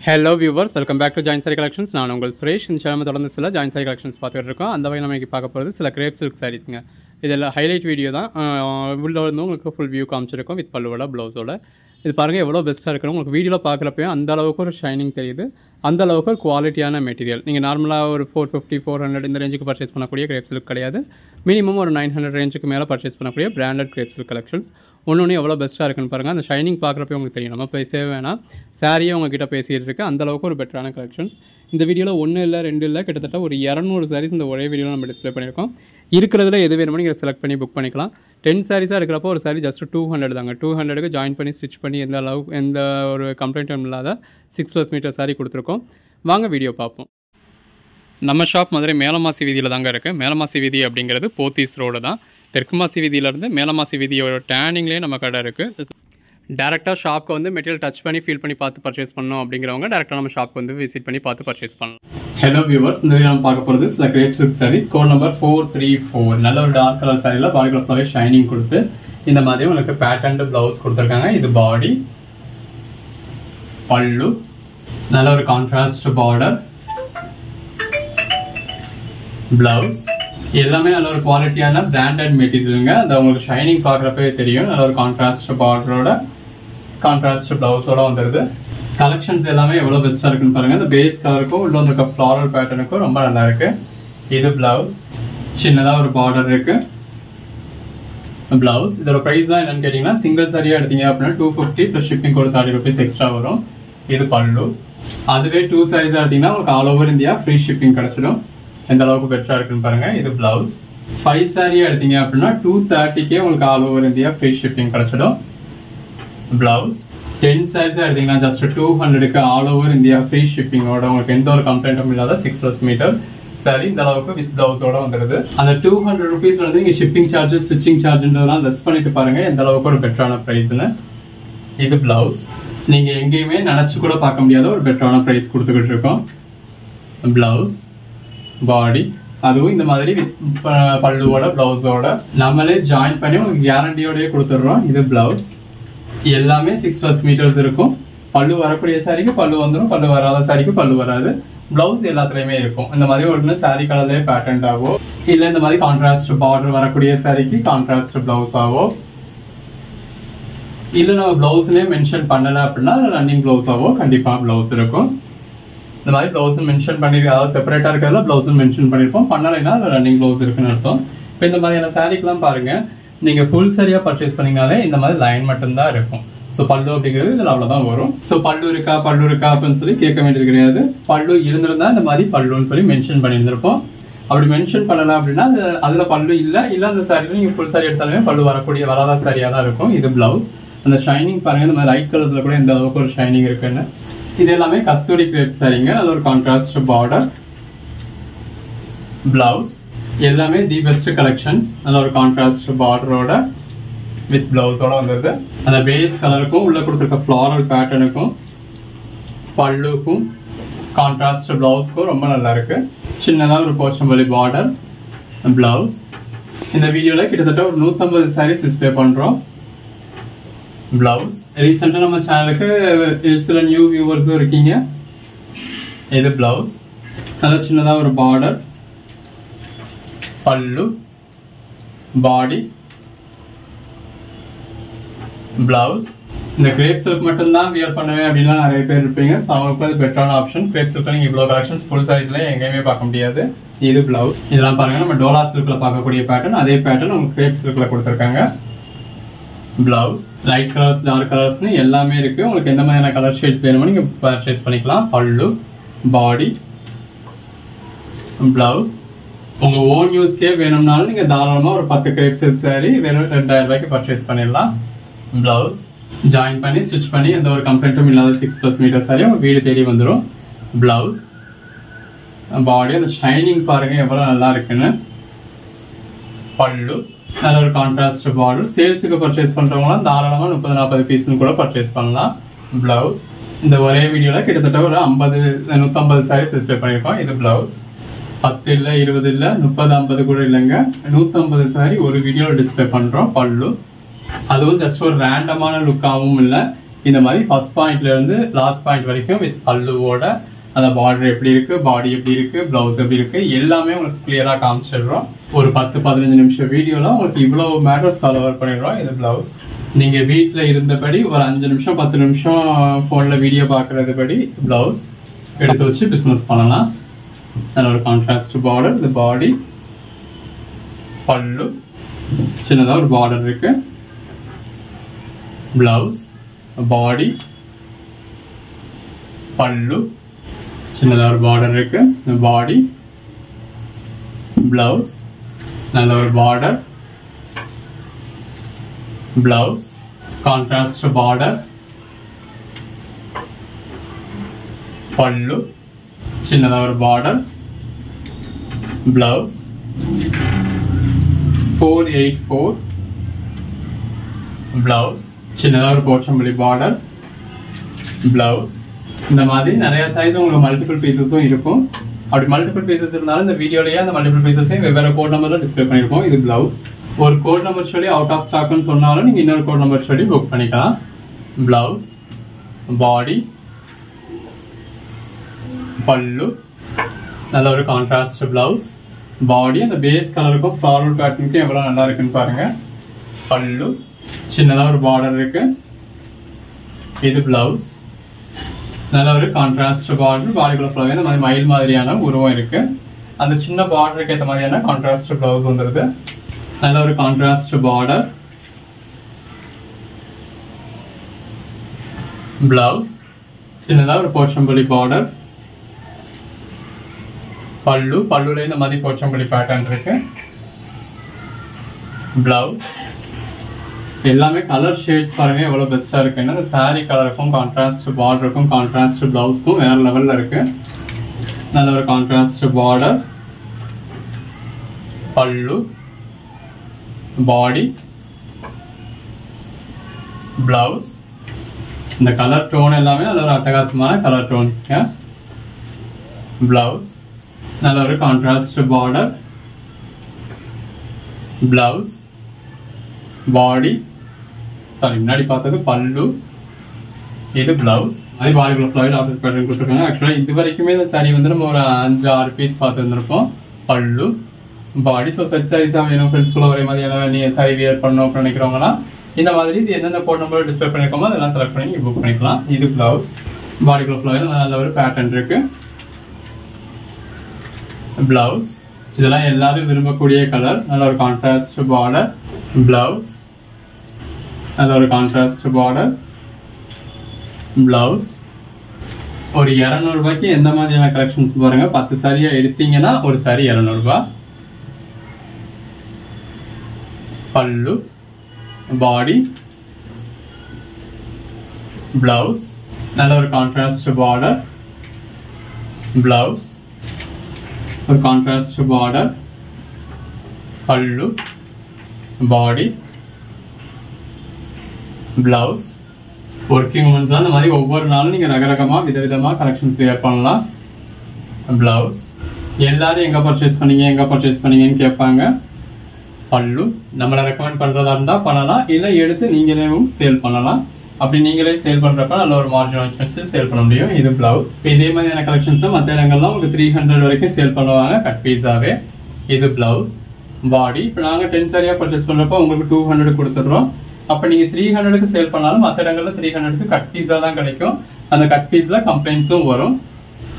Hello viewers, welcome back to Giant Saree Collections. நான் உங்கள் சுரேஷ். இந்த சேனல் தொடர்ந்து சில Giant Saree Collections பார்த்துட்டு இருக்கோம். அந்த வகையில் நம்ம இன்னைக்கு பார்க்க போகிறது சில கிரேப் சில்க் சாரீஸ்ங்க. இதெல்லாம் ஹைலைட் வீடியோ தான். உள்ள வந்து உங்களுக்கு ஃபுல் வியூ காமிச்சிருக்கோம் வித் பல்லுவோட ப்ளவுஸோட. இது பாருங்கள் எவ்வளோ பெஸ்ட்டாக இருக்கணும். உங்களுக்கு வீடியோவில் பார்க்குறப்பே அந்த அளவுக்கு ஒரு ஷைனிங் தெரியுது. அந்த அளவுக்கு ஒரு குவாலிட்டியான மெட்டீரியல். நீங்கள் நார்மலாக ஒரு 450, 400 இந்த ரேஞ்சுக்கு பர்ச்சேஸ் பண்ணக்கூடிய கிரேப் சில்க் கிடையாது. மினிமம் ஒரு 900 ரேஞ்சுக்கு மேலே பர்ச்சேஸ் பண்ணக்கூடிய பிராண்டட் கிரேப் சில்க் கலெக்ஷன்ஸ். ஒன்று எவ்வளோ பெஸ்ட்டாக இருக்குன்னு பாருங்கள். அந்த ஷைனிங் பார்க்குறப்பே உங்களுக்கு தெரியும். நம்ம பேசவே வேணாம், சாரியே உங்ககிட்ட பேசிகிட்டு இருக்கு. அந்தளவுக்கு ஒரு பெட்டரான கலெக்ஷன்ஸ். இந்த வீடியோவில் 1 இல்லை 2 இல்லை கிட்டத்தட்ட ஒரு 200 சாரீஸ் இந்த ஒரே வீடியோவில் நம்ம டிஸ்பிளே பண்ணியிருக்கோம். இருக்கிறதுல எது வேணுமோ நீங்கள் செலக்ட் பண்ணி புக் பண்ணிக்கலாம். 10 சாரீஸாக எடுக்கிறப்போ ஒரு சாரி ஜஸ்ட் 200 தாங்க. 200க்கு ஜாயின் பண்ணி ஸ்டிச் பண்ணி எந்த ஒரு கம்ப்ளைண்ட்டும் இல்லாத 6+ மீட்டர் சாரீ கொடுத்துருக்கோம். வாங்க வீடியோ பார்ப்போம். நம்ம ஷாப் மதுரை மேலமாசி வீதியில் தாங்க இருக்குது. மேலமாசி வீதி அப்படிங்கிறது போத்தீஸ் ரோடு தான். தெற்குமாசி வீதியிலேருந்து மேலமாசி வீதியோட டேர்னிங்லேயே நம்ம கடை இருக்குது. டேரெக்டாக ஷாப்க்கு வந்து மெட்டீரியல் டச் பண்ணி ஃபீல் பண்ணி பார்த்து பர்ச்சேஸ் பண்ணணும் அப்படிங்கிறவங்க டேரெக்டாக நம்ம ஷாப்க்கு வந்து விசிட் பண்ணி பார்த்து பர்ச்சேஸ் பண்ணலாம். ஹலோ வியூவர்ஸ், இந்த வீடியோ நம்ம பார்க்க போகிறது சில crepe silk sarees. Code number 434. நல்ல ஒரு டார்க் கலர் சாரியில் பாடி ஃபுல்லாகவே ஷைனிங் கொடுத்து இந்த மாதிரி உங்களுக்கு பேட்டர்ன் ப்ளவுஸ் கொடுத்துருக்காங்க. இது பாடி, பல்லு, நல்ல ஒரு கான்ட்ராஸ்ட் பார்டர், பிளவுஸ் எல்லாமே நல்ல ஒரு குவாலிட்டியான பிராண்டட் மெட்டீரியலுங்க. அது உங்களுக்கு ஷைனிங் பார்க்குறப்பவே தெரியும். நல்ல ஒரு கான்ட்ராஸ்ட் பார்டரோட கான்ட்ராஸ்ட் பிளவுஸோட வந்துடுது. கலெக்ஷன்ஸ் எல்லாமே எவ்வளோ பெஸ்ட்டாக இருக்குன்னு பாருங்கள். இந்த பேஸ் கலருக்கும் உள்ள வந்துருக்க ஃப்ளாரல் பேட்டர்னுக்கும் ரொம்ப நல்லா இருக்கு. இது பிளவுஸ், சின்னதாக ஒரு பார்டர் இருக்கு. பிளவுஸ் இதோட ப்ரைஸ் தான் என்னன்னு கேட்டிங்கன்னா, சிங்கிள் சாரியாக எடுத்தீங்க அப்படின்னா 250 + ஷிப்பிங் ஒரு 30 rupees எக்ஸ்ட்ரா வரும். இது பல்லு. அதுவே 2 சாரீஸாக எடுத்தீங்கன்னா உங்களுக்கு all over India free shipping கிடைச்சிடும். எந்த அளவுக்கு பெட்டராக இருக்குன்னு பாருங்க. இது பிளவுஸ். 5 சாரியாக எடுத்தீங்க அப்படின்னா 230க்கே உங்களுக்கு all over India free shipping கிடைச்சிடும். பிளவுஸ் 10 சாரீஸாக எடுத்தீங்கன்னா ஜஸ்ட் 200க்கு ஆல் ஓவர் இந்தியா ஃப்ரீ ஷிப்பிங்கோட உங்களுக்கு எந்த ஒரு கம்ப்ளைண்ட்டும் இல்லாத 6+ மீட்டர் சாரி இந்த அளவுக்கு வித் பிளவுஸோட வந்துடுது. அந்த 200 rupees வந்து நீங்க ஷிப்பிங் சார்ஜ், ஸ்டிச்சிங் சார்ஜ்ன்றதெல்லாம் லெஸ் பண்ணிட்டு பாருங்க எந்த அளவுக்கு ஒரு பெட்டரான பிரைஸ்னு. இது பிளவுஸ். நீங்க எங்கேயுமே நினைச்சு கூட பார்க்க முடியாத ஒரு பெட்டரான பிரைஸ் கொடுத்துக்கிட்டு இருக்கோம். பிளவுஸ், பாடி, அதுவும் இந்த மாதிரி பல்லுவோட பிளவுஸோட நம்மளே ஜாயின் பண்ணி உங்களுக்கு கேரண்டியோடய கொடுத்துடுறோம். இது பிளவுஸ். எல்லாமே 6+ மீட்டர்ஸ் இருக்கும். பல்லு வரக்கூடிய சாரிக்கு பல்லு வந்துடும், பல்லு வராத சாரிக்கு பல்லு வராது. பிளவுஸ் எல்லாத்துலயுமே இருக்கும். இந்த மாதிரி ஒன்று சாரி கலர்லேயே பேட்டர்ன் ஆகும், இல்லை இந்த மாதிரி கான்ட்ராஸ்ட் பார்டர் வரக்கூடிய சாரிக்கு கான்ட்ராஸ்ட் பிளவுஸ் ஆகும், இல்லை நம்ம பிளவுஸ்லேயே மென்ஷன் பண்ணலை அப்படின்னா ரன்னிங் பிளவுஸ் ஆகும். கண்டிப்பாக பிளவுஸ் இருக்கும். இந்த மாதிரி பிளவுஸ் மென்ஷன் பண்ணிருக்கோம், அதாவது செப்பரேட்டாக இருக்கிறதுல பிளவுஸ் மென்ஷன் பண்ணியிருப்போம். பண்ணலைன்னா ரன்னிங் பிளவுஸ் இருக்குன்னு அர்த்தம். இப்போ இந்த மாதிரியான சாரிக்கெல்லாம் பாருங்க, நீங்கள் ஃபுல் சாரியாக பர்ச்சேஸ் பண்ணீங்கனாலே இந்த மாதிரி லைன் மட்டும்தான் இருக்கும். ஸோ பல்லு அப்படிங்கிறது இதில் அவ்வளோதான் வரும். ஸோ பல்லு இருக்கா அப்படின்னு சொல்லி கேட்க வேண்டியது கிடையாது. பல்லு இருந்திருந்தா இந்த மாதிரி பல்லுன்னு சொல்லி மென்ஷன் பண்ணியிருந்திருப்போம். அப்படி மென்ஷன் பண்ணலாம் அப்படின்னா அதில் பல்லு இல்லை அந்த சாரியில் நீங்கள் ஃபுல் சாரி எடுத்தாலுமே பல்லு வராத சாரியாக தான் இருக்கும். இது பிளவுஸ். அந்த ஷைனிங் பாருங்க, இந்த மாதிரி லைட் கலர்ஸில் கூட எந்த அளவுக்கு ஒரு ஷைனிங் இருக்குன்னு. இது எல்லாமே கஸ்தூரி கிரேப் சாரிங்க. நல்ல ஒரு கான்ட்ராஸ்ட் பார்டர், பிளவுஸ் எல்லாமே தி பெஸ்ட் கலெக்ஷன்ஸ். நல்ல ஒரு கான்ட்ராஸ்ட் பார்டரோட வித் பிளவுஸோட வந்துருது. அந்த பேஸ் கலருக்கும் உள்ள கொடுத்துருக்க ஃப்ளாரல் பேட்டர்னுக்கும் பல்லுக்கும் கான்ட்ராஸ்ட் பிளவுஸ்க்கும் ரொம்ப நல்லா இருக்கு. சின்னதாக ஒரு போச்சம்பள்ளி பார்டர், பிளவுஸ். இந்த வீடியோல கிட்டத்தட்ட ஒரு 150 சாரீஸ் டிஸ்பிளே பண்றோம். பிளவுஸ். ரீசெண்டாக நம்ம சேனலுக்கு சில நியூ வியூவர்ஸும் இருக்கீங்க. இது பிளவுஸ். நல்ல சின்னதாக ஒரு பார்டர், பல்லு, பாடி, பிளவுஸ். இந்த கிரேப் சில்க் மட்டும்தான் வியர் பண்ணுவேன் அப்படின்னா நிறைய பேர் இருப்பீங்க. ஸோ அவங்களுக்கு அது பெட்டரான ஆப்ஷன். கிரேப் சில்க் நீங்கள் இவ்வளோ கலெக்ஷன்ஸ் ஃபுல் சாரீஸ்ல எங்கேயுமே பார்க்க முடியாது. இது பிளவுஸ். இதெல்லாம் பாருங்க, நம்ம டோலா சில்க்ல பார்க்கக்கூடிய பேட்டர்ன், அதே பேட்டர்ன் உங்களுக்கு கிரேப் சில்க்ல கொடுத்துருக்காங்க. பிளவுஸ். லைட் கலர்ஸ், டார்க் கலர்ஸ்னு எல்லாமே இருக்கு. உங்களுக்கு எந்த மாதிரியான கலர் ஷேட்ஸ் வேணுமோ நீங்க பர்ச்சேஸ் பண்ணிக்கலாம். பல்லு, பாடி, பிளவுஸ். உங்க ஓன் யூஸ்க்கே வேணும்னாலும் நீங்க தாராளமா ஒரு 10 கிரேப் சில்க் சாரி வெறும் 2000 ரூபாய்க்கு பர்ச்சேஸ் பண்ணிடலாம். பிளவுஸ் ஜாயின் பண்ணி ஸ்டிச் பண்ணி எந்த ஒரு கம்ப்ளைண்ட்டும் இல்லாத 6+ மீட்டர் சாரி உங்க வீடு தேடி வந்துடும். பிளவுஸ், பாடி. அந்த ஷைனிங் பாருங்க எவ்வளவு நல்லா இருக்குன்னு. பல்லு நல்ல ஒரு கான்ட்ராஸ்ட் பார்டர். சேல்ஸுக்கு பர்ச்சேஸ் பண்றவங்களாம் தாராளமா 30-40 பீஸ்னு கூட பர்ச்சேஸ் பண்ணலாம். பிளவுஸ். இந்த ஒரே வீடியோல கிட்டத்தட்ட ஒரு 150 சாரீஸ் டிஸ்பிளே பண்ணிருக்கோம். இது பிளவுஸ். 10 இல்ல 20 இல்ல 30 50 கூட இல்லைங்க, 150 சாரி ஒரு வீடியோல டிஸ்பிளே பண்றோம். பல்லு. அதுவும் ஜஸ்ட் ஒரு ரேண்டமான லுக்காகவும் இல்லை, இந்த மாதிரி ஃபர்ஸ்ட் பாயிண்ட்ல இருந்து லாஸ்ட் பாயிண்ட் வரைக்கும் வித் பல்லுவோட அந்த பார்டர் எப்படி இருக்கு, பாடி எப்படி இருக்கு, பிளவுஸ் எப்படி இருக்கு, எல்லாமே உங்களுக்கு கிளியரா காமிச்சிடுறோம். ஒரு 10-15 நிமிஷம் வீடியோல உங்களுக்கு இவ்வளவு மேட்டர்ஸ் கவர் பண்ணிடுறோம். இது பிளவுஸ். நீங்க வீட்டில் இருந்தபடி ஒரு 5 நிமிஷம் 10 நிமிஷம் போன்ல வீடியோ பார்க்கறது படி பிளவுஸ் எடுத்து வச்சு பிசினஸ் பண்ணலாம். நல்ல ஒரு கான்ட்ராஸ்ட் பார்டர், இது பாடி, பல்லு, சின்னதா ஒரு பார்டர் இருக்கு, பிளவுஸ், பாடி, பல்லு, சின்னதா ஒரு பார்டர் இருக்கு, பாடி, பிளவுஸ், நல்ல ஒரு பார்டர், பிளவுஸ், கான்ட்ராஸ்ட் பார்டர், பல்லு, சின்னதா ஒரு பார்டர், பிளவுஸ், 484, பிளவுஸ், சின்னதா ஒரு போர்ச்சம்பள்ளி பார்டர், பிளவுஸ். இந்த மாதிரி நிறைய சைஸ் உங்களுக்கு மல்டிபிள் பீசஸும் இருக்கும். அப்படி மல்டிபிள் பீசஸ் இருந்தாலும் இந்த வீடியோலயே அந்த மல்டிபிள் பீசஸையும் வெவ்வேறு கோட் நம்பர்ல டிஸ்பிளே பண்ணிருக்கோம். இது பிளவுஸ். ஒரு கோட் நம்பர் சொல்லி அவுட் ஆஃப் ஸ்டாக்னு சொன்னாலும் நீங்க இன்னொரு கோட் நம்பர் சொல்லி புக் பண்ணிக்கலாம். பிளவுஸ், பாடி, பல்லு, நல்ல ஒரு கான்ட்ராஸ்ட் பிளவுஸ், பாடி அந்த பேஸ் கலருக்கும் ஃப்ளாரல் பேட்டர்னுக்கும் எவ்வளவு நல்லா இருக்குன்னு பாருங்க. பல்லு, சின்னதா ஒரு பார்டர் இருக்கு, இது பிளவுஸ், நல்ல ஒரு கான்ட்ராஸ்ட் பார்டர், பாடிக்குள்ள ஃபுல்லாவே இந்த மாதிரி மயில் மாதிரியான உருவம் இருக்கு. அந்த சின்ன பார்டருக்கு ஏற்ற மாதிரியான கான்ட்ராஸ்ட் பிளவுஸ் வந்துருது. நல்ல ஒரு கான்ட்ராஸ்ட் பார்டர், பிளவுஸ், சின்னதா ஒரு போச்சம்பள்ளி பார்டர், பல்லு, பல்லுல இந்த மாதிரி போச்சம்பள்ளி பேட்டர்ன் இருக்கு, பிளவுஸ். எல்லாமே கலர் ஷேட்ஸ் பாருங்க எவ்வளவு பெஸ்டா இருக்குன்னு. அந்த சாரி கலருக்கும் கான்ட்ராஸ்ட் பார்டருக்கும் கான்ட்ராஸ்ட் பிளவுஸ்க்கும் வேற லெவல்ல இருக்கு. நல்ல ஒரு கான்ட்ராஸ்ட் பார்டர், பல்லு, பாடி, பிளவுஸ். இந்த கலர் டோன் எல்லாமே நல்ல ஒரு அட்டகாசமான கலர் டோன்ஸ்ங்க. பிளவுஸ், நல்ல ஒரு கான்ட்ராஸ்ட் பார்டர், பிளவுஸ், பாடி, சாரி முன்னாடி பார்த்தது பல்லு, இது பிளவுஸ். அதே பாடிக்குள்ள ஃப்ளாய்ட் ஆஃபர் பேட்டர்ன் கொடுத்துருக்காங்க. ஆக்சுவலா இது வரைக்குமே இந்த சாரி வந்து நம்ம ஒரு 5-6 பீஸ் பார்த்துருந்துருப்போம். பல்லு, பாடி. ஸோ செட் சாரீஸா வேணும் ஃப்ரெண்ட்ஸ்குள்ள ஒரே மாதிரியான நீ சாரி வியர் பண்ணணும் அப்படின்னு நினைக்கிறவங்களாம் இந்த மாதிரி இது எந்தெந்த கோட் நம்பர் டிஸ்பிளே பண்ணிருக்கோமோ அதெல்லாம் செலக்ட் பண்ணி நீங்க புக் பண்ணிக்கலாம். இது பிளவுஸ். பாடிக்குள்ள ஃப்ளாய்ட் நல்ல ஒரு பேட்டர்ன் இருக்கு, பிளவுஸ். இதெல்லாம் எல்லாரும் விரும்பக்கூடிய கலர். நல்ல ஒரு கான்ட்ராஸ்ட் பார்டர், பிளவுஸ், நல்ல ஒரு கான்ட்ராஸ்ட் பார்டர், பிளவுஸ். ஒரு 200 ரூபாய்க்கு எந்த மாதிரியான கலெக்ஷன்ஸ் பாருங்க. 10 சாரியா எடுத்தீங்கன்னா ஒரு சாரி 200 ரூபாய். பல்லு, பாடி, பிளவுஸ், நல்ல ஒரு கான்ட்ராஸ்ட் பார்டர், பிளவுஸ், ஒரு கான்ட்ராஸ்ட் பார்டர், பல்லு, பாடி, பிளவுஸ். ஒர்க்கிங் உமன்ஸ் தான் இந்த மாதிரி ஒவ்வொரு நாளும் நீங்க ரகரகமா விதவிதமா கலெக்ஷன்ஸ் வியர் பண்ணலாம். பிளவுஸ். எல்லாரும் எங்க பர்ச்சேஸ் பண்ணீங்கன்னு கேட்பாங்க. பல்லு. நம்மளை ரெக்கமெண்ட் பண்றதா இருந்தா பண்ணலாம், இல்ல எடுத்து நீங்களே சேல் பண்ணலாம். அப்படி நீங்களே சேல் பண்றப்ப நல்ல ஒரு மார்ஜின் வச்சு சேல் பண்ண முடியும். இது பிளவுஸ். இதே மாதிரியான கலெக்ஷன்ஸ் மற்ற இடங்கள்லாம் உங்களுக்கு 300 வரைக்கும் சேல் பண்ணுவாங்க கட் பீஸாவே. இது பிளவுஸ். பாடி. இப்போ நாங்க 10 சாரியா பர்ச்சேஸ் பண்றப்ப உங்களுக்கு 200 கொடுத்துடுறோம். அப்ப நீங்க 300க்கு சேல் பண்ணாலும் மற்ற இடங்கள்ல 300க்கு கட் பீஸா தான் கிடைக்கும். அந்த கட் பீஸ்ல கம்ப்ளைண்ட்ஸும் வரும்.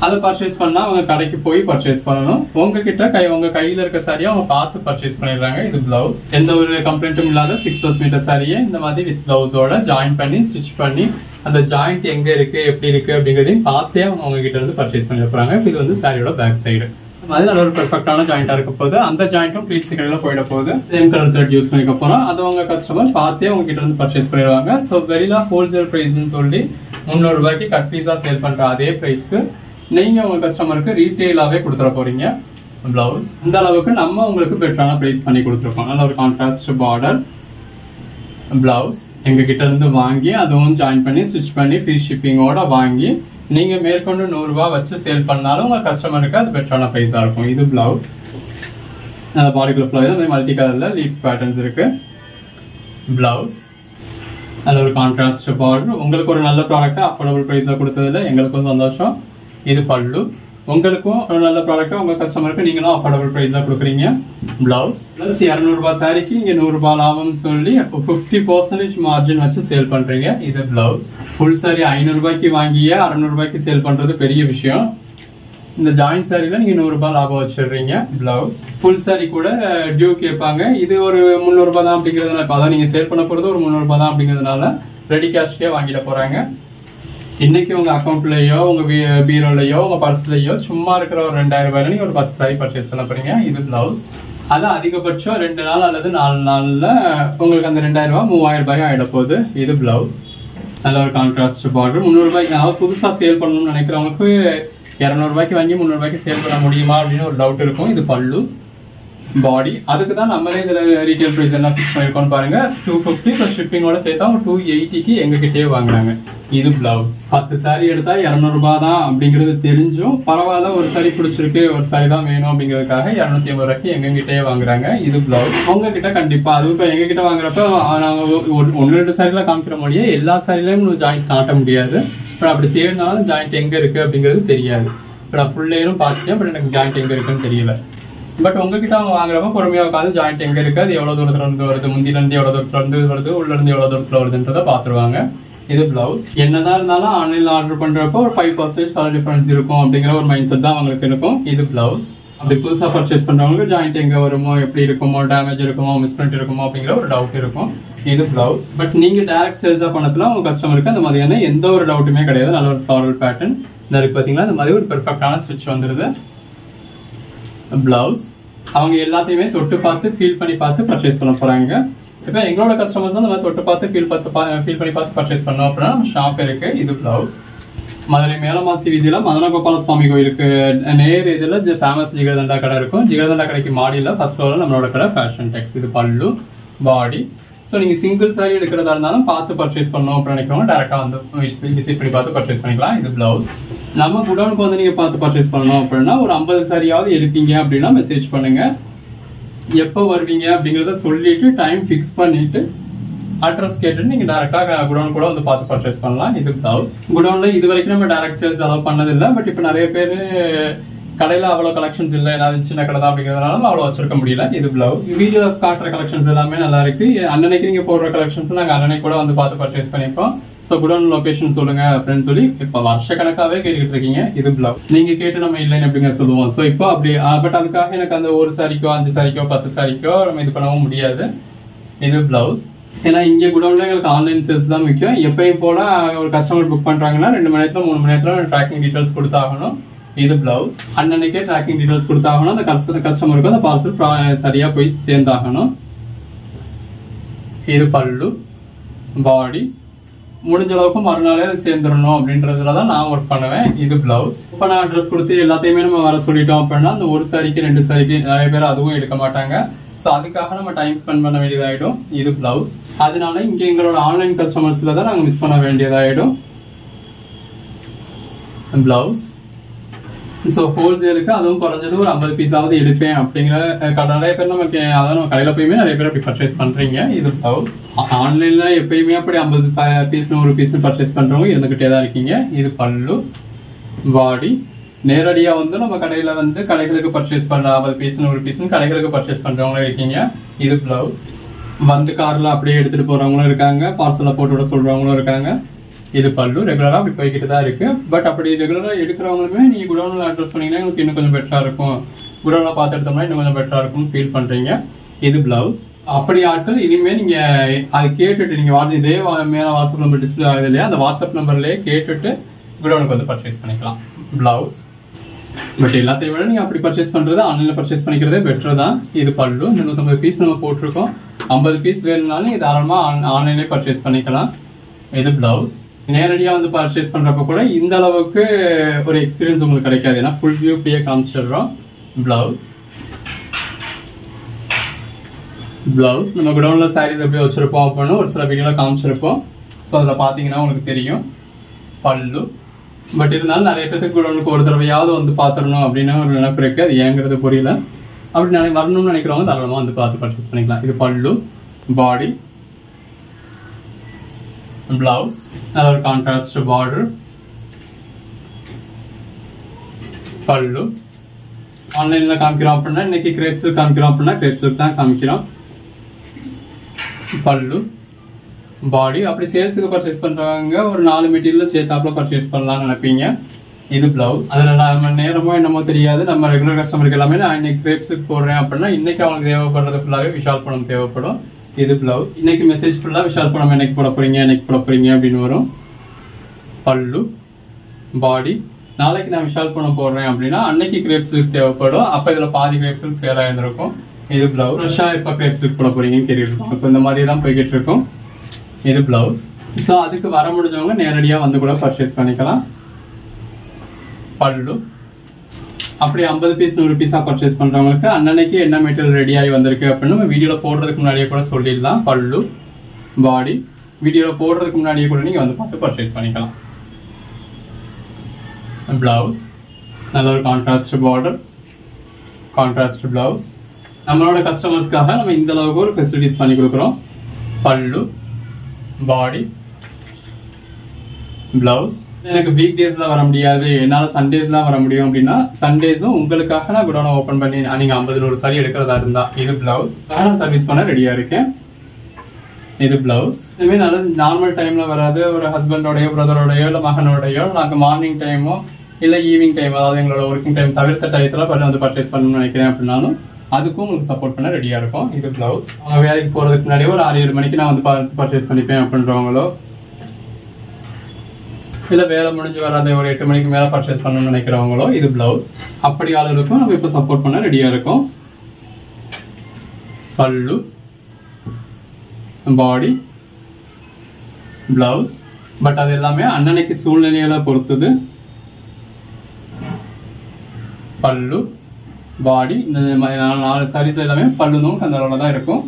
அதை பர்ச்சேஸ் பண்ணா அவங்க கடைக்கு போய் பர்ச்சேஸ் பண்ணணும். உங்க கையில இருக்க சாரியா அவங்க பார்த்து பர்ச்சேஸ் பண்ணிடுறாங்க. இது பிளவுஸ். எந்த ஒரு கம்ப்ளைண்ட்டும் இல்லாத 6+ மீட்டர் சாரியை இந்த மாதிரி வித் பிளவுஸோட ஜாயின் பண்ணி ஸ்டிச் பண்ணி அந்த ஜாயிண்ட் எங்க இருக்கு எப்படி இருக்கு அப்படிங்கறதையும் பார்த்தே அவங்க உங்ககிட்ட இருந்து பர்ச்சேஸ் பண்ணி போறாங்க. இது வந்து சாரியோட பேக் சைடு. அது நல்ல ஒரு பெர்ஃபெக்டான ஜாயிண்டா இருக்க போது அந்த ஜாயிண்ட்டும் ப்ளீட்ஸ் கடையில போயிட போகுது. சேம் கலர் த்ரெட் யூஸ் பண்ணிக்க போறோம். அது உங்க கஸ்டமர் பார்த்தே உங்க கிட்ட இருந்து பர்ச்சேஸ் பண்ணிடுவாங்க. ஸோ வெளியில ஹோல்சேல் பிரைஸ்ன்னு சொல்லி 300 ரூபாய்க்கு கட் பீஸா சேல் பண்ற அதே பிரைஸ்க்கு நீங்க உங்க கஸ்டமருக்கு ரீட்டெயிலாவே கொடுத்துட போறீங்க. பிளவுஸ் இந்த அளவுக்கு நம்ம உங்களுக்கு பெட்டரான பிரைஸ் பண்ணி கொடுத்துருக்கோம். நல்ல ஒரு கான்ட்ராஸ்ட் பார்டர், பிளவுஸ் எங்க கிட்ட இருந்து வாங்கி அதுவும் ஜாயின் பண்ணி ஸ்டிச் பண்ணி ஃப்ரீ ஷிப்பிங்கோட வாங்கி நீங்க மேற்கொண்டு 100 ரூபாய் வச்சு சேல் பண்ணாலும் உங்க கஸ்டமருக்கு அது பெட்டரான பிரைஸா இருக்கும். இது பிளவுஸ். அந்த பாடிக்குள்ள ஃப்ளவர் மல்டி கலர்ல லீஃப் பேட்டர்ன்ஸ் இருக்கு. பிளவுஸ் நல்ல ஒரு கான்ட்ராஸ்ட் பார்டர். உங்களுக்கு ஒரு நல்ல ப்ராடக்ட்டை அஃபோர்டபுள் ப்ரைஸில் கொடுத்ததில் எங்களுக்கும் சந்தோஷம். இது பல்லு. உங்களுக்கும் ஒரு நல்ல ப்ராடக்ட்டை உங்கள் கஸ்டமருக்கு நீங்களும் அஃபோர்டபுள் ப்ரைஸில் கொடுக்குறீங்க. ப்ளவுஸ் ப்ளஸ் 200 சாரிக்கு இங்கே 100 லாபம் சொல்லி 50% மார்ஜின் வச்சு சேல் பண்ணுறீங்க. இது ப்ளவுஸ். ஃபுல் சாரி 500 வாங்கிய 600 சேல் பண்ணுறது பெரிய விஷயம். இந்த ஜாயிண்ட் சாரியில் நீங்கள் 100 லாபம் வச்சிடுறீங்க. ப்ளவுஸ் ஃபுல் சாரி கூட டியூ கேட்பாங்க. இது ஒரு 300 தான் அப்படிங்கிறதுனால, இப்போ அதான் நீங்கள் சேல் பண்ண போகிறது ஒரு 300 தான் அப்படிங்கிறதுனால ரெடி கேஷ்கே வாங்கிட போகிறாங்க. இன்னைக்கு உங்கள் அக்கௌண்ட்லேயோ உங்கள் பீரோலையோ உங்கள் பர்ஸ்லையோ சும்மா இருக்கிற ஒரு 2000 ரூபாயில நீங்கள் ஒரு 10 சாரி பர்ச்சேஸ் பண்ண போகிறீங்க. இது ப்ளவுஸ். அது அதிகபட்சம் 2 நாள் அல்லது 4 நாளில் உங்களுக்கு அந்த 2000 ரூபா 3000 ஆகிட போகுது. இது ப்ளவுஸ். நல்ல ஒரு கான்ட்ராஸ்ட் பார்டர். 300 அதாவது புதுசாக சேல் பண்ணணும்னு நினைக்கிறவங்களுக்கு 200 வாங்கி 300 சேல் பண்ண முடியுமா அப்படின்னு ஒரு டவுட் இருக்கும். இது பல்லு. பாடி அதுக்கு தான் நம்மளே இதில் ரீட்டைல் ப்ரைஸ் என்ன ஃபிக்ஸ் பண்ணியிருக்கோம் பாருங்க. 250 ப்ளஸ் ஷிப்பிங்கோட சேர்த்தா 280க்கு எங்ககிட்டயே வாங்குறாங்க. இது பிளவுஸ். 10 சாரி எடுத்தா 200 தான் அப்படிங்கிறது தெரிஞ்சும் பரவாயில்ல, ஒரு சாரி பிடிச்சிருக்கு ஒரு சாரி தான் வேணும் அப்படிங்கிறதுக்காக 250 எங்ககிட்டயே வாங்குறாங்க. இது பிளவுஸ். உங்ககிட்ட கண்டிப்பா அது இப்போ எங்ககிட்ட வாங்குறப்ப நாங்கள் 1-2 சாரிலாம் காமிக்கிற முடியே எல்லா சாரிலையும் ஜாயிண்ட் காட்ட முடியாது. இப்போ அப்படி தேடினாலும் ஜாயிண்ட் எங்க இருக்கு அப்படிங்கிறது தெரியாது. இப்போ நான் ஃபுல் லேயரும் பார்த்துட்டேன், பட் எனக்கு ஜாயிண்ட் எங்க இருக்குன்னு தெரியல. பட் உங்ககிட்ட அவங்க வாங்குறப்ப பொறுமையாக உட்காந்து ஜாயிண்ட் எங்க இருக்கு, அது எவ்வளவு தூரத்துல இருந்து வருது, முந்தில இருந்து எவ்வளவு தூரத்துல இருந்து வருது, உள்ள இருந்து எவ்வளவு தூரத்துல வருதுன்றதை பாத்துருவாங்க. இது பிளவுஸ். என்னதான் இருந்தாலும் ஆன்லைன்ல ஆர்டர் பண்றப்போ ஒரு 5% கலர் டிஃபரன்ஸ் இருக்கும் அப்படிங்கிற ஒரு மைண்ட் செட் தான் அவங்களுக்கு இருக்கும். இது பிளவுஸ். அப்படி புதுசா பர்ச்சேஸ் பண்றவங்களுக்கு ஜாயிண்ட் எங்க வருமோ, எப்படி இருக்குமோ, டேமேஜ் இருக்குமோ, மிஸ் பண்ணிட்டு இருக்குமோ அப்படிங்கிற ஒரு டவுட் இருக்கும். இது பிளவுஸ். பட் நீங்க டைரக்ட் சேல்ஸா பண்ணதுல உங்க கஸ்டமருக்கு அந்த மாதிரியான எந்த ஒரு டவுட்டுமே கிடையாது. நல்ல ஒரு ஃப்ளாரல் பேட்டர்ன் இருக்கு பாத்தீங்களா, இந்த மாதிரி ஒரு பெர்ஃபெக்டான ஸ்டிச் வந்துருது. பிளவுஸ். அவங்க எல்லாத்தையுமே தொட்டு பார்த்து ஃபீல் பண்ணி பார்த்து பர்ச்சேஸ் பண்ண போறாங்க. இப்போ எங்களோட கஸ்டமர்ஸ் அந்த மாதிரி தொட்டு பார்த்து ஃபீல் பண்ணி பார்த்து பர்ச்சேஸ் பண்ணோம் அப்படின்னா நம்ம ஷாப் இருக்கு. இது பிளவுஸ். மதுரை மேலமாசி வீதியில மதனகோபால சுவாமி கோயிலுக்கு நேர் இதுல ஃபேமஸ் ஜிகர்தண்டா கடை இருக்கும். ஜிகர்தண்டா கடைக்கு மாடியில் ஃபர்ஸ்ட் ஃப்ளோர்ல நம்மளோட கடை ஃபேஷன் டெக்ஸ். இது பல்லு. பாடி. ஸோ நீங்கள் சிங்கிள் சாரி எடுக்கிறதா இருந்தாலும் பார்த்து பர்ச்சேஸ் பண்ணணும் அப்படின்னு நினைக்கிறவங்க டேரெக்டாக வந்து விசிட் பண்ணி பார்த்து பர்ச்சேஸ் பண்ணிக்கலாம். இது பிளவுஸ். நம்ம குடோனுக்கு வந்து நீங்கள் பார்த்து பர்ச்சேஸ் பண்ணணும் அப்படின்னா ஒரு 50 சாரியாவது எடுப்பீங்க அப்படின்னா மெசேஜ் பண்ணுங்க. எப்போ வருவீங்க அப்படிங்கிறத சொல்லிட்டு டைம் ஃபிக்ஸ் பண்ணிட்டு அட்ரஸ் கேட்டு நீங்கள் டேரெக்டாக குடோன் கூட வந்து பார்த்து பர்ச்சேஸ் பண்ணலாம். இது பிளவுஸ். குடோனில் இது வரைக்கும் நம்ம டேரக்ட் சேல்ஸ் அலோவ் பண்ணதில்லை. பட் இப்போ நிறைய பேர் கடையில் அவ்வளோ கலெக்ஷன்ஸ் இல்லை, ஏதாவது சின்ன கடை தான் அப்படிங்கிறதுனால அவ்வளோ வச்சிருக்க முடியல. இது பிளவுஸ். வீடியோ காட்டுற கலெக்ஷன்ஸ் எல்லாமே நல்லா இருக்கு. அன்னன்னைக்கு நீங்க போடுற கலெக்ஷன்ஸ் நாங்கள் அன்னன்னைக்கு கூட வந்து பார்த்து பர்ச்சேஸ் பண்ணிப்போம். ஸோ குடோன் லொகேஷன் சொல்லுங்க அப்படின்னு சொல்லி இப்போ வருஷ கணக்காவே கேட்டுக்கிட்டு இருக்கீங்க. இது பிளவுஸ். நீங்க கேட்டு நம்ம இல்லைன்னு எப்படிங்க சொல்லுவோம். ஸோ இப்போ அப்படி பட் அதுக்காக எனக்கு அந்த ஒரு சாரிக்கோ 5 சாரிக்கோ 10 சாரிக்கோ நம்ம இது பண்ணவும் முடியாது. இது பிளவுஸ். ஏன்னா இங்கே குடோன்ல எங்களுக்கு ஆன்லைன் சேல்ஸ் தான் முக்கியம். எப்பயும் போல ஒரு கஸ்டமர் புக் பண்றாங்கன்னா 2 மணி நேரத்தில் 3 மணி நேரத்தில் ட்ராக்கிங் டீடைல்ஸ் கொடுத்தாகணும். இது பிளவுஸ். அன்னன்னைக்கே ட்ராக்கிங் டீடைல்ஸ் கொடுத்தாகணும். அந்த கஸ்டமருக்கு அந்த பார்சல் சரியா போய் சேர்ந்தாகணும். இது பல்லு. பாடி. முடிஞ்ச அளவுக்கு மறுநாளே அது சேர்ந்துடணும் அப்படின்றதுலதான் நான் ஒர்க் பண்ணுவேன். இது பிளவுஸ். இப்போ நான் அட்ரஸ் கொடுத்து எல்லாத்தையுமே நம்ம வர சொல்லிட்டோம் அப்படின்னா அந்த ஒரு சாரிக்கு 2 சாரிக்கு நிறைய பேர் அதுவும் எடுக்க மாட்டாங்க. ஸோ அதுக்காக நம்ம டைம் ஸ்பெண்ட் பண்ண வேண்டியதாயிடும். இது பிளவுஸ். அதனால இங்கே எங்களோட ஆன்லைன் கஸ்டமர்ஸ்ல தான் நாங்கள் மிஸ் பண்ண வேண்டியதாயிடும். பிளவுஸ். ஸோ ஹோல்சேலுக்கு அதுவும் குறைஞ்சது ஒரு 50 பீஸாவது எடுப்பேன் அப்படிங்கிற நிறைய பேர் நமக்கு அதான் நம்ம கடையில் போயுமே நிறைய பேர் அப்படி பர்ச்சேஸ் பண்றீங்க. இது பிளவுஸ். ஆன்லைன்ல எப்பயுமே அப்படி 50 பீஸ் 100 பீஸ் பர்ச்சேஸ் பண்றவங்க இருந்துகிட்டே தான் இருக்கீங்க. இது பல்லு. பாடி. நேரடியாக வந்து நம்ம கடையில் வந்து கடைகளுக்கு பர்ச்சேஸ் பண்ற 50 பீஸ் 100 பீஸ் கடைகளுக்கு பர்ச்சேஸ் பண்றவங்களும் இருக்கீங்க. இது பிளவுஸ். வந்து கார்ல அப்படியே எடுத்துட்டு போறவங்களும் இருக்காங்க, பார்சலை போட்டு விட சொல்றவங்களும் இருக்காங்க. இது பல்லு. ரெகுலரா அப்படி போய்கிட்டு தான் இருக்கு. பட் அப்படி ரெகுலரா எடுக்கிறவங்களுமே நீங்க குடோன்ல அட்ரஸ் பண்ணீங்கன்னா உங்களுக்கு இன்னும் கொஞ்சம் பெட்டரா இருக்கும், குடோன்ல பார்த்து எடுத்தோம்னா இன்னும் கொஞ்சம் பெட்டரா இருக்கும்னு ஃபீல் பண்றீங்க. இது பிளவுஸ். அப்படி ஆட்கள் இனிமே நீங்க அதை கேட்டுட்டு நீங்க இதே மேல வாட்ஸ்அப் நம்பர் டிஸ்பிளே ஆகுது இல்லையா, அந்த வாட்ஸ்அப் நம்பர்லயே கேட்டுட்டு குடோனுக்கு வந்து பர்ச்சேஸ் பண்ணிக்கலாம். பிளவுஸ். பட் எல்லாத்தையும் விட நீங்க அப்படி பர்ச்சேஸ் பண்றது ஆன்லைன்ல பர்ச்சேஸ் பண்ணிக்கிறதே பெட்டர் தான். இது பல்லு. 150 பீஸ் நம்ம போட்டிருக்கோம். 50 பீஸ் வேணும்னாலும் நீங்க தாராளமா ஆன்லைன்லேயே பர்ச்சேஸ் பண்ணிக்கலாம். இது பிளவுஸ். நேரடியாக வந்து பர்ச்சேஸ் பண்றப்ப கூட இந்த அளவுக்கு ஒரு எக்ஸ்பீரியன்ஸ் உங்களுக்கு கிடைக்காது. ஏன்னா ஃபுல் வியூ ஃப்ரீயா காமிச்சிடுறோம். பிளவுஸ். பிளவுஸ். நம்ம குடோன்ல சாரீஸ் எப்படி வச்சிருப்போம் அப்படின்னு ஒரு சில வீடியோல காமிச்சிருப்போம். ஸோ அதில் பார்த்தீங்கன்னா உங்களுக்கு தெரியும். பல்லு. பட் இருந்தாலும் நிறைய பேருக்கு குடோனுக்கு ஒரு தடவையாவது வந்து பார்த்துடணும் அப்படின்னு ஒரு நினைப்பு இருக்கு. அது ஏங்கிறது புரியல. அப்படி வரணும்னு நினைக்கிறவங்க தாராளமாக வந்து பார்த்து பர்ச்சேஸ் பண்ணிக்கலாம். இது பல்லு. பாடி. blouse, நல்ல ஒரு கான்ட்ராஸ்ட் பார்டர், பல்லு. ஆன்லைன்ல காமிக்கிறோம் அப்படின்னா இன்னைக்கு கிரேப் சில்க் காமிக்கிறோம் அப்படின்னா கிரேப் சில்க் தான் காமிக்கிறோம். பல்லு, பாடி. அப்படி சேல்ஸுக்கு பர்ச்சேஸ் பண்றவங்க ஒரு 4 மெட்டீரியல் சேர்த்தாப்புல பர்ச்சேஸ் பண்ணலாம்னு நினைப்பீங்க. இது பிளவுஸ். அதுல நம்ம நேரமோ என்னமோ தெரியாது, நம்ம ரெகுலர் கஸ்டமருக்கு எல்லாமே நான் இன்னைக்கு கிரேப் சில்க் போடுறேன் அப்படின்னா இன்னைக்கு அவங்களுக்கு தேவைப்படுறது ஃபுல்லாவே விஷால் பணம் தேவைப்படும். இது பிளவுஸ். இன்னைக்கு மெசேஜ் ஃபுல்லா விஷால் பணம் என்னைக்கு போட போறீங்க அப்படின்னு வரும். பல்லு, பாடி. நாளைக்கு நான் விஷால் பணம் போடுறேன் அப்படின்னா அன்னைக்கு கிரேப் சில்க் தேவைப்படும். அப்ப இதுல பாதி கிரேப் சில்க் சேலா இருந்திருக்கும். இது பிளவுஸ். ஃப்ரெஷ்ஷா எப்ப கிரேப் சில்க் போட போறீங்கன்னு கேட்டுருக்கோம். ஸோ இந்த மாதிரி தான் போய்கிட்டு இருக்கும். இது பிளவுஸ். ஸோ அதுக்கு வர முடிஞ்சவங்க நேரடியா வந்து கூட பர்ச்சேஸ் பண்ணிக்கலாம். பல்லு. அப்படி 50 பீஸ் 100 பீஸா பர்ச்சேஸ் பண்றவங்களுக்கு அன்னைக்கு என்ன மெட்டீரியல் ரெடி ஆகி வந்திருக்கு அப்படின்னு நம்ம வீடியோல போடுறதுக்கு முன்னாடியே கூட சொல்லிடலாம். பல்லு, பாடி. வீடியோல போடுறதுக்கு முன்னாடியே கூட நீங்க வந்து பார்த்து பர்ச்சேஸ் பண்ணிக்கலாம். பிளவுஸ். நல்ல ஒரு கான்ட்ராஸ்ட் பார்டர், கான்ட்ராஸ்ட் பிளவுஸ். நம்மளோட கஸ்டமர்ஸ்க்காக நம்ம இந்த அளவுக்கு ஒரு ஃபெசிலிட்டிஸ் பண்ணி கொடுக்குறோம். பல்லு, பாடி, பிளவுஸ். எனக்கு வீக் டேஸ்ல வர முடியாது, என்னால சண்டேஸ்ல வர முடியும் அப்படின்னா சண்டேஸும் உங்களுக்காக நான் குடோனை ஓபன் பண்ணி நீங்க 50-100 சாரி எடுக்கிறதா இருந்தா இது பிளவுஸ். நான் சர்வீஸ் பண்ண ரெடியா இருக்கேன். இது பிளவுஸ். இதுவே நல்ல நார்மல் டைம்ல வராது, ஒரு ஹஸ்பண்டோடயோ பிரதரோடயோ இல்ல மகனோடயோ நாங்க மார்னிங் டைமோ இல்ல ஈவினிங் டைம், அதாவது எங்களோட ஒர்க்கிங் டைம் தவிர்த்த டயத்துல வந்து பர்ச்சேஸ் பண்ணணும்னு நினைக்கிறேன் அப்படின்னாலும் அதுக்கும் உங்களுக்கு சப்போர்ட் பண்ண ரெடியா இருக்கும். இது பிளவுஸ். அவங்க வேலைக்கு போறதுக்கு முன்னாடியே ஒரு 6-7 மணிக்கு நான் வந்து பர்ச்சேஸ் பண்ணிப்பேன் அப்படின்றவங்களோ இல்ல வேலை முடிஞ்சு வராத ஒரு 8 மணிக்கு மேல பர்ச்சேஸ் பண்ணணும்னு நினைக்கிறவங்களோ இது பிளவுஸ். அப்படி ஆளுகளுக்கும் நம்ம இப்ப சப்போர்ட் பண்ண ரெடியா இருக்கும். பல்லு, பாடி, பிளவுஸ். பட் அது எல்லாமே அன்னன்னைக்கு சூழ்நிலையில பொறுத்தது. பல்லு, பாடி. இந்த 4 சாரீஸ் எல்லாமே பல்லுனும் அந்த அளவுல தான் இருக்கும்.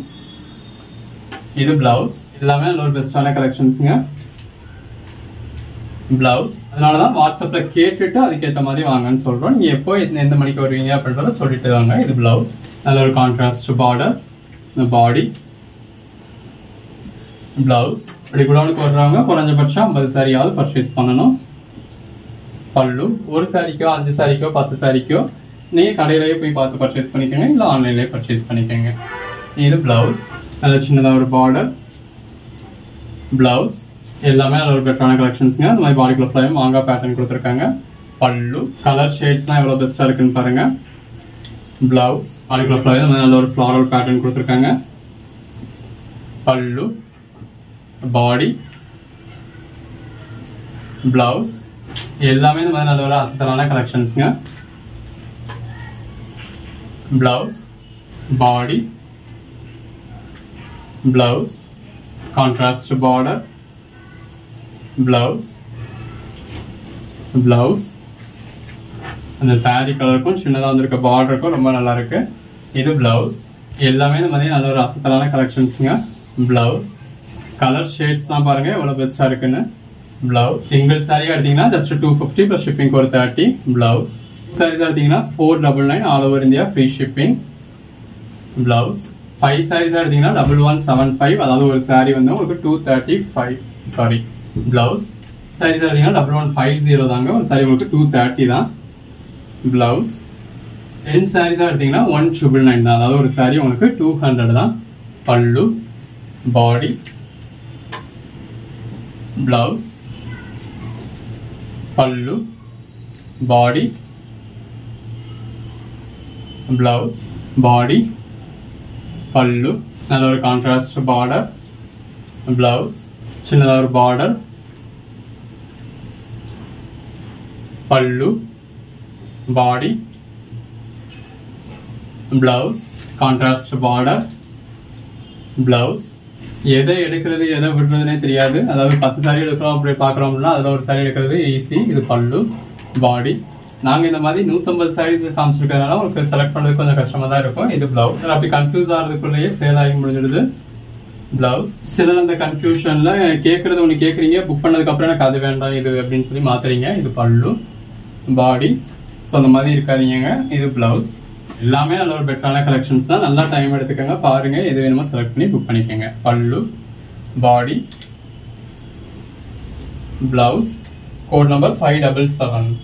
இது பிளவுஸ். எல்லாமே நல்ல ஒரு பெஸ்டான கலெக்ஷன்ஸுங்க. பிளவுஸ். அதனாலதான் வாட்ஸ்அப்ல கேட்டுட்டு அதுக்கேற்ற மாதிரி வாங்கன்னு சொல்றோம். நீங்க எப்போ எந்த மணிக்கு வருவீங்க அப்படின்றத சொல்லிட்டு வாங்க. இது பிளவுஸ். நல்ல ஒரு கான்ட்ராஸ்ட் பார்டர், பாடி, பிளவுஸ். இப்படி குடோனுக்கு வர்றவங்க குறைஞ்சபட்சம் 50 சாரியாவது பர்ச்சேஸ் பண்ணணும். பல்லு. ஒரு சாரிக்கோ 5 சாரிக்கோ 10 சாரிக்கோ நீங்க கடையிலேயே போய் பார்த்து பர்ச்சேஸ் பண்ணிக்கோங்க, இல்ல ஆன்லைன்லயே பர்ச்சேஸ் பண்ணிக்கோங்க. இது பிளவுஸ். நல்ல சின்னதா ஒரு பார்டர், பிளவுஸ். எல்லாமே நல்ல ஒரு பெட்டரான கலெக்ஷன்ஸ்ங்க. அந்த மாதிரி பாடிக்குள்ள ஃபுல்லாவே மாங்கா பேட்டர்ன் கொடுத்துருக்காங்க. பல்லு. கலர் ஷேட்ஸ்லாம் எவ்வளவு பெஸ்டா இருக்குன்னு பாருங்க. பிளவுஸ். பாடிக்குள்ள ஃபுல்லாவே நல்ல ஒரு ஃப்ளாரல் பேட்டர்ன் கொடுத்துருக்காங்க. பல்லு, பாடி, பிளவுஸ். எல்லாமே இந்த மாதிரி நல்ல ஒரு அசத்தலான கலெக்ஷன்ஸ்ங்க. Blouse, body, blouse, contrast border, blouse, blouse. அந்த சாரி கலருக்கும் சின்னதா வந்திருக்க பார்டருக்கும் ரொம்ப நல்லா இருக்கு. இது பிளவுஸ். எல்லாமே இந்த மாதிரி நல்ல ஒரு அசத்தலான கலெக்ஷன்ஸ்ங்க. பிளவுஸ். கலர் ஷேட்ஸ் தான் பாருங்க எவ்வளவு பெஸ்டா இருக்குன்னு. பிளவுஸ். சிங்கிள் சாரியா எடுத்தீங்கன்னா ஜஸ்ட் 250 பிளஸ் ஷிப்பிங் ஒரு 30. பிளவுஸ். சாரீஸ் எடுத்தீங்கன்னா 499 all over India free shipping. Blouse. 5 sarees எடுத்தீங்கன்னா 1175, அதாவது ஒரு சாரி வந்து உங்களுக்கு 235. Sorry, blouse. சாரீஸ் எடுத்தீங்கன்னா 1150 தாங்க, ஒரு சாரி உங்களுக்கு 230 தான். பிளவுஸ். 10 சாரீஸ் எடுத்தீங்கன்னா 1999 தான், அதாவது ஒரு சாரி உங்களுக்கு 200 தான். பல்லு, பாடி, பிளவுஸ், பல்லு, பாடி, பிளவுஸ், பாடி, பல்லு. நல்ல ஒரு கான்ட்ராஸ்ட் பார்டர், பிளவுஸ். சின்னதா ஒரு பார்டர், பல்லு, பாடி, பிளவுஸ், கான்ட்ராஸ்ட் பார்டர், பிளவுஸ். எதை எடுக்கிறது எதை விடுறதுனே தெரியாது. அதாவது 10 சாரி எடுக்கிறோம் அப்படி பாக்குறோம்னா அதுல ஒரு சாரி எடுக்கிறது ஈஸி. இது பல்லு, பாடி. நாங்க இந்த மாதிரி 150 சாரீஸ் காமிச்சிருக்கிறதுனால உங்களுக்கு செலக்ட் பண்றது கொஞ்சம் கஷ்டமா தான் இருக்கும். இது பிளவுஸ். அப்படி கன்ஃபியூஸ் ஆகிறதுக்குள்ளேயே சேல் ஆகி முடிஞ்சிடுது. பிளவுஸ். சிலர் அந்த கன்ஃபியூஷன்ல கேட்கறது ஒண்ணு கேட்குறீங்க, புக் பண்ணதுக்கு அப்புறம் எனக்கு அது வேண்டாம் இது அப்படின்னு சொல்லி மாத்துறீங்க. இது பல்லு, பாடி. ஸோ அந்த மாதிரி இருக்காதீங்க. இது பிளவுஸ். எல்லாமே நல்ல ஒரு பெட்டரான கலெக்ஷன்ஸ் தான். நல்லா டைம் எடுத்துக்கோங்க, பாருங்க எது வேணுமோ செலக்ட் பண்ணி புக் பண்ணிக்கோங்க. பல்லு, பாடி, ப்ளவுஸ் கோட் நம்பர் 577.